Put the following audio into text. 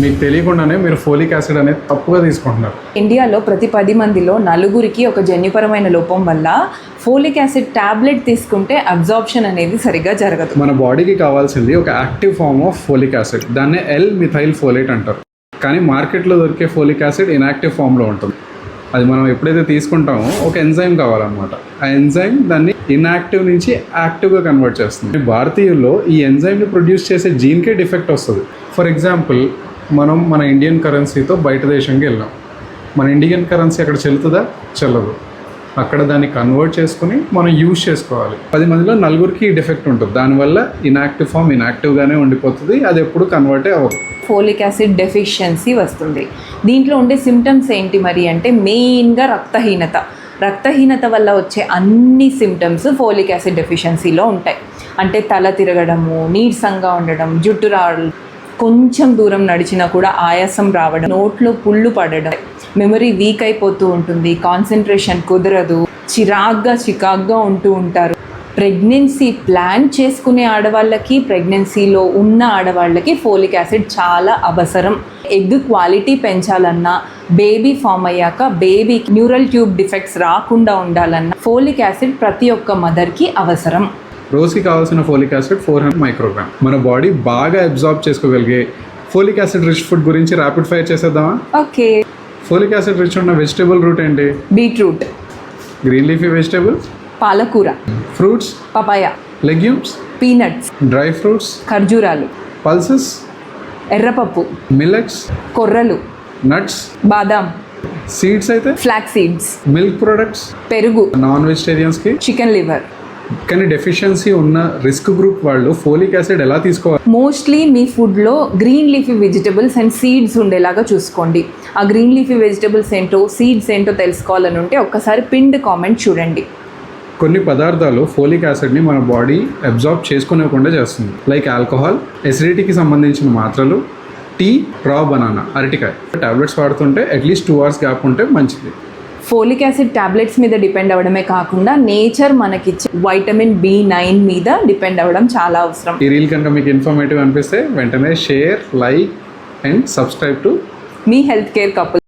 మీకు తెలియకుండానే మీరు ఫోలిక్ యాసిడ్ అనేది తప్పుగా తీసుకుంటున్నారు. ఇండియాలో ప్రతి 10 మందిలో 4కి ఒక జన్యుపరమైన లోపం వల్ల ఫోలిక్ యాసిడ్ టాబ్లెట్ తీసుకుంటే అబ్జార్ప్షన్ అనేది సరిగ్గా జరగదు. మన బాడీకి కావాల్సింది ఒక active form of folic acid, దాన్నే L-మిథైల్ ఫోలేట్ అంటారు. కానీ మార్కెట్లో దొరికే ఫోలిక్ యాసిడ్ ఇన్యాక్టివ్ ఫామ్లో ఉంటుంది. అది మనం ఎప్పుడైతే తీసుకుంటామో ఒక ఎంజైమ్ కావాలన్నమాట. ఆ ఎంజైమ్ దాన్ని ఇన్యాక్టివ్ నుంచి యాక్టివ్గా కన్వర్ట్ చేస్తుంది. భారతీయుల్లో ఈ ఎంజైమ్ని ప్రొడ్యూస్ చేసే జీన్కే డిఫెక్ట్ వస్తుంది. ఫర్ ఎగ్జాంపుల్, మనం మన ఇండియన్ కరెన్సీతో బయట దేశంకి వెళ్ళాం. మన ఇండియన్ కరెన్సీ అక్కడ చెల్లుతుందా? చెల్లదు. అక్కడ దాన్ని కన్వర్ట్ చేసుకుని మనం యూజ్ చేసుకోవాలి. 10 మందిలో 4కి డిఫెక్ట్ ఉంటుంది. దానివల్ల ఇన్యాక్టివ్ ఫామ్ ఇన్యాక్టివ్గానే ఉండిపోతుంది, అది ఎప్పుడు కన్వర్టే అవ్వదు. ఫోలిక్ యాసిడ్ డెఫిషియన్సీ వస్తుంది. దీంట్లో ఉండే సిమ్టమ్స్ ఏంటి మరి అంటే మెయిన్గా రక్తహీనత వల్ల వచ్చే అన్ని సిమ్టమ్స్ ఫోలిక్ యాసిడ్ డెఫిషియన్సీలో ఉంటాయి. అంటే తల తిరగడము, నీరసంగా ఉండడం, జుట్టు రావడం, కొంచెం దూరం నడిచినా కూడా ఆయాసం రావడం, నోట్లో పుళ్ళు పడడం, మెమరీ వీక్ అయిపోతూ ఉంటుంది, కాన్సన్ట్రేషన్ కుదరదు, చికాగ్గా ఉంటూ ఉంటారు. ప్రెగ్నెన్సీ ప్లాన్ చేసుకునే ఆడవాళ్ళకి, ప్రెగ్నెన్సీలో ఉన్న ఆడవాళ్ళకి ఫోలిక్ యాసిడ్ చాలా అవసరం. ఎగ్ క్వాలిటీ పెంచాలన్నా, బేబీ ఫామ్ అయ్యాక బేబీకి న్యూరల్ ట్యూబ్ డిఫెక్ట్స్ రాకుండా ఉండాలన్నా ఫోలిక్ యాసిడ్ ప్రతి ఒక్క మదర్కి అవసరం. రోజుకి కావాల్సిన ఫోలిక్ యాసిడ్ 400 మైక్రోగ్రామ్. మన బాడీ బాగా అబ్జార్బ్ చేసుకోగలిగే ఫోలిక్ యాసిడ్ రిచ్ ఫుడ్ గురించి ర్యాపిడ్ ఫైర్ చేసేద్దామా? ఓకే. ఫోలిక్ యాసిడ్ రిచ్ ఉన్న వెజిటేబుల్ రూట్ ఏంటి? బీట్రూట్. Green leafy vegetable? పాలకూర. Fruits? Papaya. Legumes? Peanuts. Dry fruits? ఖర్జూరాలు. పల్సెస్? ఎర్రపప్పు. మిల్లెట్స్? కొర్రలు. నట్స్? బాదాం. సీడ్స్ అయితే? Flax seeds. Milk products? పెరుగు. నాన్ వెజిటేరియన్స్కి? Chicken liver. కానీ డెఫిషియన్సీ ఉన్న రిస్క్ గ్రూప్ వాళ్ళు ఫోలిక్ యాసిడ్ ఎలా తీసుకోవాలి? మోస్ట్లీ మీ ఫుడ్లో green leafy vegetables and seeds ఉండేలాగా చూసుకోండి. ఆ గ్రీన్ లీఫీ వెజిటబుల్స్ ఏంటో, సీడ్స్ ఏంటో తెలుసుకోవాలని ఉంటే ఒక్కసారి పిన్డ్ కామెంట్ చూడండి. కొన్ని పదార్థాలు ఫోలిక్ యాసిడ్ని మన బాడీ అబ్జార్బ్ చేసుకోనివ్వకుండా చేస్తుంది. లైక్ ఆల్కహాల్, ఎసిడిటీకి సంబంధించిన మాత్రలు, టీ, రా బనానా, అరటికాయ. టాబ్లెట్స్ వాడుతుంటే అట్లీస్ట్ 2 hours గ్యాప్ ఉంటే మంచిది. ఫోలిక్ యాసిడ్ టాబ్లెట్స్ మీద డిపెండ్ అవ్వడమే కాకుండా నేచర్ మనకిచ్చే వైటమిన్ B9 మీద డిపెండ్ అవ్వడం చాలా అవసరం. ఈ రీల్ కనుక మీకు ఇన్ఫర్మేటివ్ అనిపిస్తే వెంటనే share, like and subscribe to me health care couple.